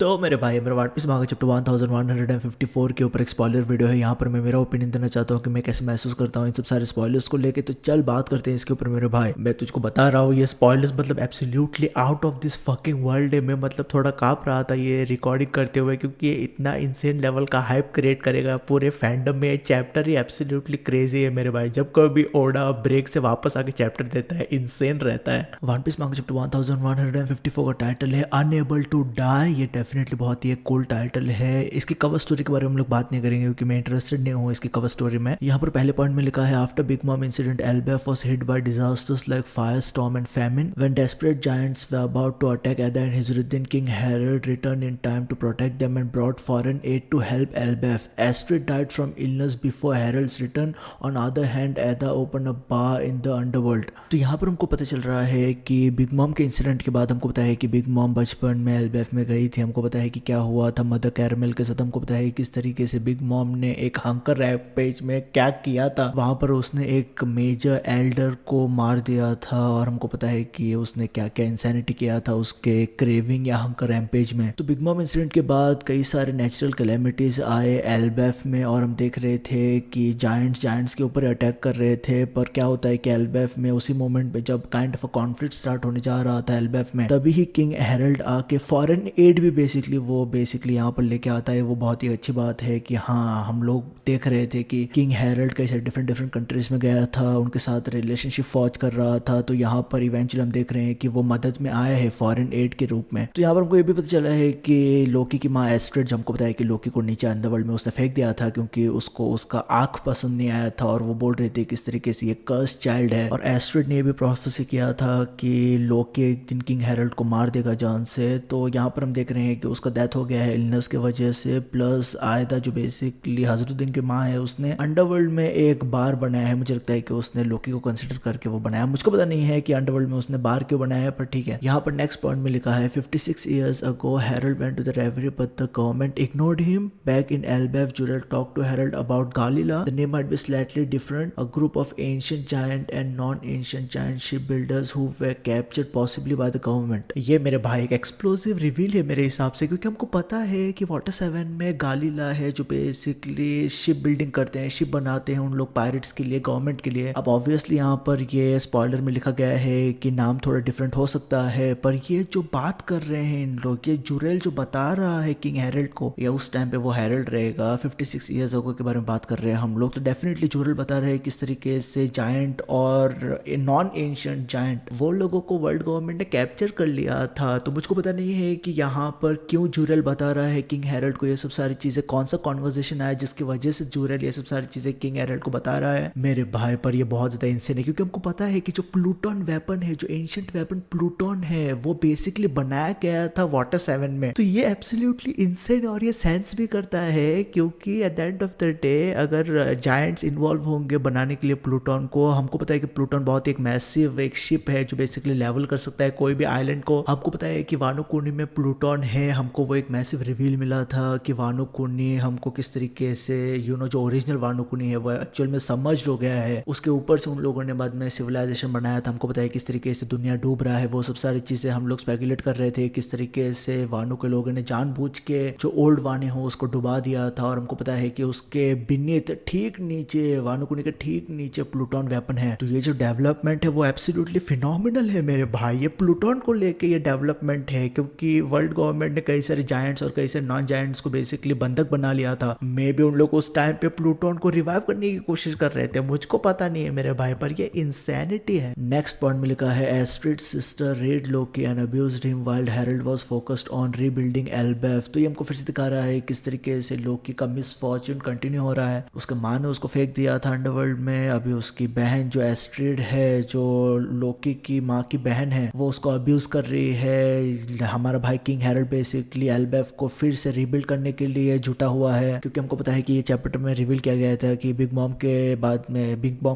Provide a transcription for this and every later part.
तो मेरे भाई मेरा वापस मांगा चैप्टर 1154 के ऊपर एक स्पॉइलर वीडियो है। यहाँ पर मैं मेरा ओपिनियन देना चाहता हूँ कि मैं कैसे महसूस करता हूँ इन सब सारे स्पॉयलर्स को लेके। तो चल बात करते हैं इसके ऊपर मेरे भाई। मैं तुझको बता रहा हूँ ये स्पॉयलर्स मतलब absolutely out of this fucking world है। मैं मतलब थोड़ा कांप रहा था ये रिकॉर्डिंग करते हुए, क्योंकि ये इतना इंसेन लेवल का हाइप क्रिएट करेगा पूरे फैंडम में। चैप्टर ही एब्सोल्युटली क्रेजी है मेरे भाई। जब कभी ओडा ब्रेक से वापस आके चैप्टर देता है इंसेन रहता है। वन पीस मांगा चैप्टर 1154 का टाइटल है अनएबल टू डाई। ये डेफिनेटली बहुत ही एक कूल टाइटल है। इसकी कवर स्टोरी के बारे में हम लोग बात नहीं करेंगे क्योंकि मैं इंटरेस्टेड नहीं हूँ इसकी कवर स्टोरी में। यहाँ पर पहले पॉइंट में लिखा है after big mom incident Elbaf was hit by disasters like fire storm and famine when desperate giants were about to attack Ada and Hizruddin. King Harold returned in time to protect them and brought foreign aid to help Elbef. Astrid died from illness before Harold's return. On other hand, Ada opened a bar in the underworld. तो यहाँ पर हमको पता चल रहा है कि big mom के इंसिडेंट के बाद हमको पता है कि बिग मॉम बचपन में एल्बेफ में गई थी। हमको पता है कि क्या हुआ था मदर कैरमेल के साथ। हमको पता है किस तरीके से बिग मॉम ने एक हंकर रैप पेज में क्या किया था। वहां पर उसने एक मेजर एल्डर को मार दिया था और हमको पता है कि उसने क्या क्या इंसैनिटी किया था उसके क्रेविंग या हंकर रैम्पेज में। तो बिग मॉम इंसिडेंट के बाद कई सारे नेचुरल कैलेमिटीज आए एल्बेफ में और हम देख रहे थे कि जायंट्स के ऊपर अटैक कर रहे थे। पर क्या होता है कि एल्बेफ में उसी मोमेंट पे जब काइंड ऑफ कॉन्फ्लिक्ट स्टार्ट होने जा रहा था एल्बेफ में, तभी ही किंग हेरल्ड आके फॉरेन एड भी बेसिकली यहाँ पर लेके आता है। वो बहुत ही अच्छी बात है कि हाँ हम लोग देख रहे थे कि किंग हेरल्ड कई सारे डिफरेंट कंट्रीज में गया था, उनके साथ रिलेशनशिप फॉर्ज कर रहा था। तो यहाँ पर इवेंचुअली हम देख रहे हैं कि वो मदद में आया है फॉरेन एड के रूप में। तो यहाँ पर हमको ये भी पता चला है कि लोकी की माँ एस्ट्रिड, हमको पता है कि लोकी को नीचे अंडरवर्ल्ड में उसने फेंक दिया था क्योंकि उसको उसका आंख पसंद नहीं आया था और वो बोल रही थी किस तरीके से ये कर्स चाइल्ड है। और एस्ट्रिड ने भी प्रोफेसी किया था कि लोकी एक दिन किंग हेरल्ड को मार देगा जान से। तो यहाँ पर हम देख रहे हैं कि उसका डेथ हो गया है इलनेस की वजह से। प्लस आयदा जो बेसिकली हजरुद्दीन की माँ है उसने अंडरवर्ल्ड में एक बार बनाया है। मुझे लगता है कि उसने लोकी को कंसिडर करके वो बनाया। मुझको पता नहीं है कि अंडरवर्ल्ड में उसने बार क्यों बनाया है, पर ठीक है। यहाँ पर नेक्स्ट पॉइंट में लिखा है 56 years ago Harold went to the reverie but the government ignored him. Back in Elbaf, Jurel talked to Harold about Galila. The name might be slightly different. A group of ancient giant and non-ancient giant shipbuilders who were captured possibly by the government. ये मेरे भाई एक explosive reveal है मेरे हिसाब से, क्योंकि हमको पता है कि वाटर 7 में गालिला है जो बेसिकली शिप बिल्डिंग करते हैं, शिप बनाते हैं उन लोग पायरेट्स के लिए, गवर्नमेंट के लिए। अब ऑब्वियसली यहाँ पर ये स्पॉइलर में लिखा गया है कि नाम थोड़ा डिफरेंट हो सकता है, पर ये जो बात कर रहे हैं इन लोग, ये जुरेल जो बता रहा है किंग हेरल्ड को, या उस टाइम पे वो हेरल्ड रहेगा 56 ईयर्स अगो के बारे में बात कर रहे हैं हम लोग, तो डेफिनेटली जुरेल बता रहे हैं किस तरीके से जायंट और नॉन एंशिएंट जायंट वो लोगों को वर्ल्ड गवर्नमेंट ने कैप्चर कर लिया था। तो मुझको पता नहीं है कि यहाँ पर क्यों जुरेल बता रहा है किंग हेरल्ड को ये सब सारी चीजें, कौन सा कॉन्वर्जेशन आया जिसकी वजह से जुरेल ये सब सारी चीजें किंग हेरल्ड को बता रहा है मेरे भाई। पर ये बहुत ज्यादा इंसेन है क्योंकि हमको पता है कि जो प्लूटन वेपन है, जो एंशिएंट वेपन प्लूटन है, वो बेसिकली बनाया गया था वाटर 7 में। तो ये एब्सोल्युटली इंसेन और ये सेंस भी करता है क्योंकि at the end of the day अगर जायंट्स इन्वॉल्व होंगे बनाने के लिए प्लूटन को, हमको पता है कि प्लूटन बहुत ही एक मैसिव एक शिप है जो बेसिकली लेवल कर सकता है कोई भी आइलैंड को। हमको पता है कि वानो कुनी में प्लूटन है। हमको वो एक मैसिव रिवील मिला था कि वानो कुनी हमको किस तरीके से जो ओरिजिनल वानो कुनी है वो एक्चुअल में समझ हो गया है। उसके ऊपर से उन लोगों ने बाद में सिविलाइजेशन बनाया था। हमको पता है किस तरीके से दुनिया डूब रहा है, वो सब सारी चीजें हम लोग स्पेकुलेट कर रहे थे किस तरीके से वानो के लोगों ने जानबूझ के जो ओल्ड वाने हो उसको डुबा दिया था। और हमको पता है कि उसके बीनीथ ठीक नीचे, वानो कुनी के ठीक नीचे प्लूटन वेपन है। तो ये जो डेवलपमेंट है वो एब्सोल्युटली फिनोमिनल है मेरे भाई। ये प्लूटन को लेके ये डेवलपमेंट है क्योंकि वर्ल्ड गवर्नमेंट ने कई सारे जायंट्स और कई सारे नॉन जायंट्स को बेसिकली बंधक बना लिया था। मे बी उन लोग उस टाइम पे प्लूटन को रिवाइव करने की कोशिश कर रहे थे, मुझको पता नहीं है मेरे भाई, पर ये इंसैनिटी है। नेक्स्ट पॉइंट में लिखा है Estrid sister red Loki and abused him while Harald was focused on rebuilding Elbaf. तो ये हमको फिर से दिखा रहा है किस तरीके से लोकी का मिसफॉर्च्यून कंटिन्यू हो रहा है। उसके माँ ने उसको फेंक दिया था अंडरवर्ल्ड में। अभी उसकी बहन जो एस्ट्रिड है, जो लोकी की माँ की बहन है, वो उसको अब्यूज कर रही है। हमारा भाई किंग हेरल्ड बेसिकली एल्बेफ को फिर से रीबिल्ड करने के लिए जुटा हुआ है क्योंकि हमको पता है कि ये चैप्टर में रिवील किया गया था कि बिग बॉम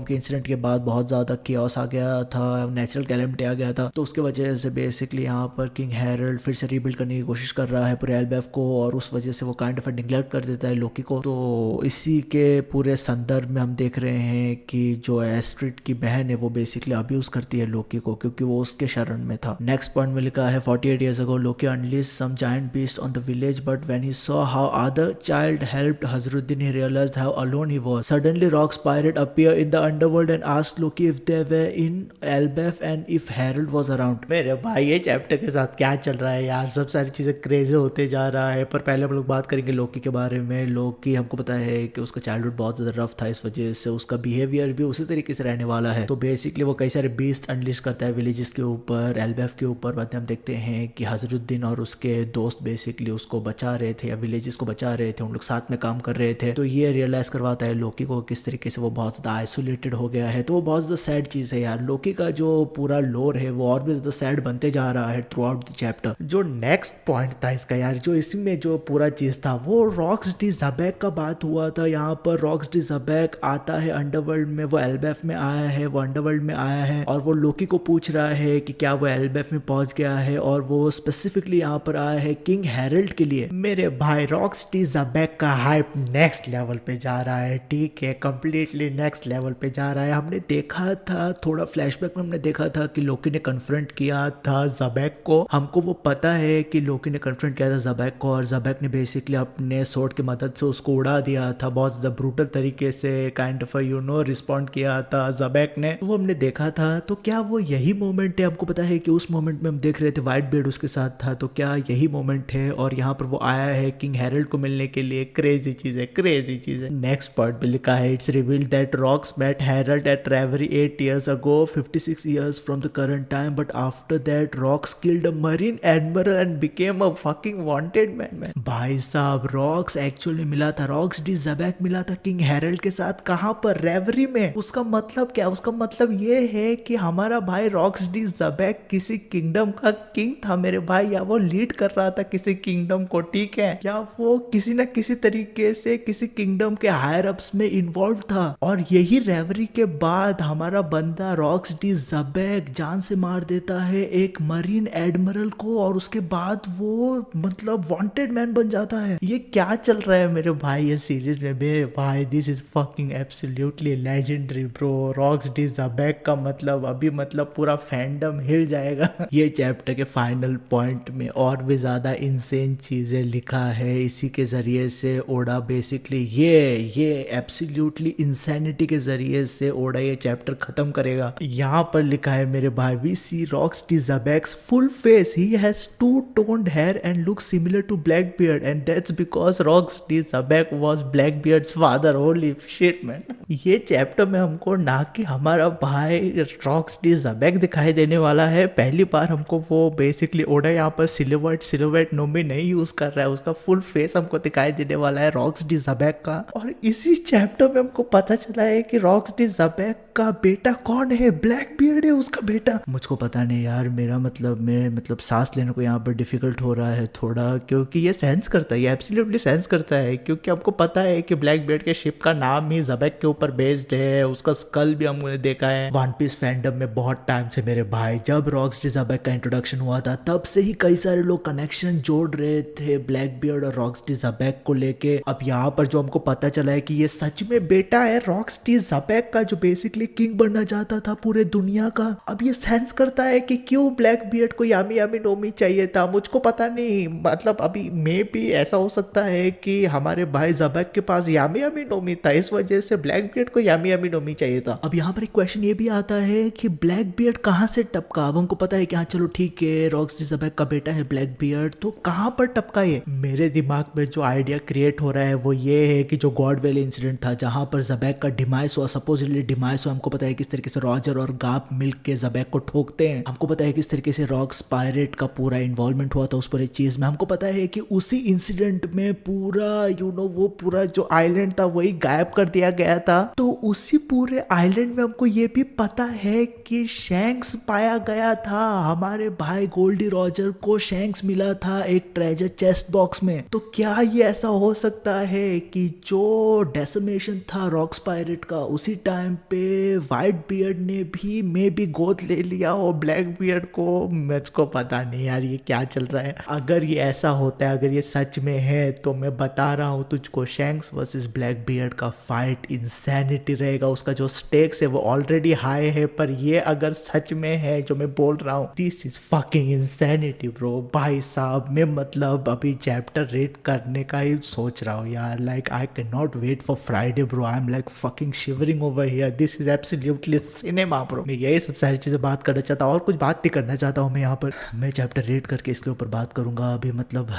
के इंसिडेंट के बाद बहुत ज्यादा कियोस आ गया था, नेचुरल कैलेमिटी आ गया था। तो उसके वजह से बेसिकली यहाँ पर किंग हेरल्ड फिर से रीबिल्ड करने की कोशिश कर रहा है पूरे एल्बेफ को और उस वजह से वो काइंड ऑफ निग्लेक्ट कर देता है लोकी को। तो इसी के पूरे संदर्भ में हम देख रहे हैं कि जो एस्ट्रिड की बहन है वो बेसिकली अब्यूज करती है लोकी को क्योंकि वो उसके शरण में था। नेक्स्ट पॉइंट में लिखा है 48 years ago Loki unleashed some some giant beast on the village, but when he saw how other child helped Hazruddin, he realized how alone he was. Suddenly Rock's pirate appeared in the underworld and asked Loki if they were in Elbaf and if Harold was around. मेरे भाई ये chapter के साथ क्या चल रहा है यार, सब सारी चीजें क्रेजी होते जा रहा है। पर पहले हम लोग बात करेंगे लोकी के बारे में। लोकी हमको पता है कि उसका चाइल्डहुड बहुत ज्यादा रफ था, इस वजह से उसका बिहेवियर भी उसी तरीके से रहने वाला है। तो बेसिकली वो कई सारे बीस्ट अनलिश करता है विलेजेस के ऊपर, एल्बेफ के ऊपर। बाद में हम देखते हैं कि हजरुद्दीन और उसके दोस्त बेसिकली उसको बचा रहे थे या विलेजेस को बचा रहे थे, उन लोग साथ में काम कर रहे थे। तो ये रियलाइज करवाता है लोकी को किस तरीके से वो बहुत ज्यादा आइसोलेटेड हो गया है। तो वो बहुत ज्यादा सैड चीज है यार। लोकी का जो पूरा लोर है वो और भी ज्यादा सैड बनते जा रहा है थ्रू आउट द चैप्टर। जो नेक्स्ट पॉइंट था इसका यार, जो इसमें जो पूरा चीज था वो रॉक्स डी ज़बैक का बात हुआ था। यहाँ पर रॉक्स डी ज़बैक आता है अंडरवर्ल्ड में, वो एल्बेफ में आया है, वो अंडरवर्ल्ड में आया है और वो लोकी को पूछ रहा है कि क्या वो एल्बेफ में पहुंच गया है, और वो स्पेसिफिकली यहाँ पर आया है किंग हेरल्ड के लिए। मेरे भाई रॉक्स डी ज़बैक का हाइप नेक्स्ट लेवल पे जा रहा है, ठीक है, कंप्लीटली नेक्स्ट लेवल पे जा रहा है। हमने देखा था थोड़ा फ्लैशबैक में, हमने देखा था कि लोकी ने कन्फ्रंट किया था ज़बैक को। हमको वो पता है कि लोकी ने कन्फ्रंट किया था ज़बैक को और ज़बैक ने बेसिकली अपने स्वॉर्ड की मदद से उसको उड़ा दिया था, बहुत ज़्यादा ब्रूटल तरीके से काइंड ऑफ रिस्पॉन्ड किया था ज़बैक ने। तो वो हमने देखा था। तो क्या वो यही मोमेंट है? हमको पता है कि उस मोमेंट में हम देख रहे थे व्हाइट बियर्ड उसके साथ था, तो क्या यही मोमेंट है और यहाँ पर वो आया है किंग हेरल्ड को मिलने के लिए? क्रेजी चीज है, क्रेजी चीज है। नेक्स्ट पार्ट पे लिखा है it's revealed that Rocks met Harald at Reverie 8 years ago, 56 years from the current time, but after that rocks killed a marine admiral and became a fucking wanted man। भाई साहब rocks actually मिला था, rocks D ज़बैक मिला था King Harold के साथ। कहां पर? रेवरी में। उसका मतलब क्या? उसका मतलब ये है कि हमारा भाई रॉक्स डी ज़बैक किसी किंगडम का किंग था मेरे भाई, या वो लीड कर रहा था किसी किंगडम को, ठीक है, या वो किसी ना किसी तरीके से किसी किंगडम के हायर अप्स में इन्वॉल्व था। और यही रेवरी के बाद हमारा बंदा रॉक्स डी ज़बैक जान से मार देता है एक मरीन एडमिरल को, और उसके बाद वो मतलब वांटेड मैन बन जाता है। ये क्या चल रहा है मेरे भाई ये सीरीज में? मेरे भाई this is fucking absolutely legendary bro. Rocks D Xebec का मतलब अभी मतलब पूरा फैंडम हिल जाएगा। ये चैप्टर के फाइनल पॉइंट में और भी ज्यादा इंसेन चीजें लिखा है। इसी के जरिए से ओडा बेसिकली ये एब्सोल्युटली इंसैनिटी के जरिए से ओडा ये चैप्टर खत्म करेगा। यहाँ पर लिखा है मेरे भाई we see Rocks D Xebec's full face, he has two toned hair and looks similar to Blackbeard and that's because Rocks D Xebec was Blackbeard's father. Holy shit man. ये चैप्टर में हमको ना कि हमारा भाई रॉक्स डी ज़बैक दिखाई देने वाला है, पहली बार हमको वो बेसिकली ओडा यहाँ पर सिलुएट नोमी नहीं यूज कर रहा है, उसका फुल फेस हमको दिखाई देने वाला है रॉक्स डी ज़बैक का। और इसी चैप्टर में हमको पता चला है कि रॉक्स डी ज़बैक का बेटा कौन है? ब्लैकबियर्ड है उसका बेटा। मुझको पता नहीं यार, मेरे मतलब सांस लेने को यहाँ पर डिफिकल्ट हो रहा है थोड़ा, क्योंकि ये सेंस करता है, ये एब्सोल्युटली सेंस करता है, क्योंकि हमको पता है कि ब्लैकबियर्ड के शिप का नाम ही ज़बैक के ऊपर बेस्ड है, उसका स्कल भी हमने देखा है वन पीस फैंडम में बहुत टाइम से मेरे भाई। जब रॉक्स डी ज़बैक का इंट्रोडक्शन हुआ था तब से ही कई सारे लोग कनेक्शन जोड़ रहे थे ब्लैकबियर्ड और रॉक्स डी ज़बैक को लेके। अब यहाँ पर जो हमको पता चला है कि ये सच में बेटा है रॉक्स डी ज़बैक का, जो बेसिकली किंग बनना चाहता था पूरे दुनिया का। अब ये सेंस करता है कि क्यों ब्लैकबियर्ड को यामी यामी नोमी चाहिए था। मुझको पता नहीं, मतलब अभी मे भी ऐसा हो सकता है कि हमारे भाई ज़बैक के पास यामी यामी नोमी था, इस वजह से ब्लैकबियर्ड को यामी यामी नोमी चाहिए था। अब यहाँ पर एक क्वेश्चन ये भी आता है कि ब्लैकबियर्ड कहाँ से टपका? अब हमको पता है कि हाँ चलो ठीक है रॉक्स डी ज़बैक का बेटा है ब्लैकबियर्ड, तो कहाँ पर टपका ये? मेरे दिमाग में जो आइडिया क्रिएट हो रहा है वो ये है कि जो गॉड वैली इंसिडेंट था जहाँ पर ज़बैक का डिमाइस हुआ, सपोजिटली डिमाइस हुआ, हमको पता है किस तरीके से रॉजर और गाप मिलके ज़बैक को ठोकते हैं, हमको पता है किस तरीके से रॉक्स पायरेट का पूरा इन्वॉल्वमेंट हुआ था उस पूरे चीज में, हमको पता है कि उसी इंसिडेंट में पूरा वो पूरा जो आइलैंड था वही गायब कर दिया गया था। तो उसी पूरे आइलैंड में हमको ये भी पता है कि शैंक्स पाया गया था, हमारे भाई गोल्डी रॉजर को शैंक्स मिला था एक ट्रेजर चेस्ट बॉक्स में। तो क्या ये ऐसा हो सकता है कि जो डेसिमेशन था रॉक्स पायरेट का उसी टाइम पे व्हाइट बियर्ड ने भी मे बी गोद ले लिया हो ब्लैक बियर्ड को? मुझको पता नहीं यार ये क्या चल रहा है। अगर ये ऐसा होता है, अगर ये सच में है, तो मैं बता रहा हूँ तुझको शैंक्स वर्सेस ब्लैक बियर्ड का फाइट इंसैनिटी रहेगा। उसका जो स्टेक्स है वो ऑलरेडी हाई है, पर ये अगर सच में है जो मैं बोल रहा हूँ, this is fucking insanity bro. भाई साहब मैं मतलब अभी चैप्टर रेट करने का ही सोच रहा हूँ यार। Like I can not wait for Friday bro, I am like fucking shivering over here, this is absolutely cinema bro. मैं यही सब सारी चीजें बात करना चाहता हूँ और कुछ बात नहीं करना चाहता हूँ मैं यहाँ पर। मैं चैप्टर रेट करके इसके ऊपर बात करूंगा अभी, मतलब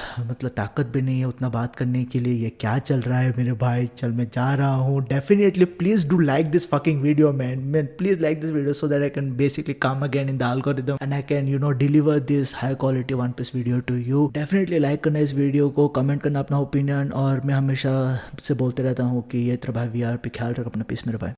ताकत भी नहीं है उतना बात करने के लिए। ये क्या चल रहा है मेरे भाई, चल मैं जा रहा हूँ। Definitely please do like this fucking video man, please like this video so that I can basically come again in the algorithm and I can deliver this high quality One Piece video to you. Definitely like करना इस video को, comment करना अपना opinion, और मैं हमेशा से बोलते रहता हूँ कि ये तेरा भाई VR पे ख्याल रख अपना पीस मेरे भाई।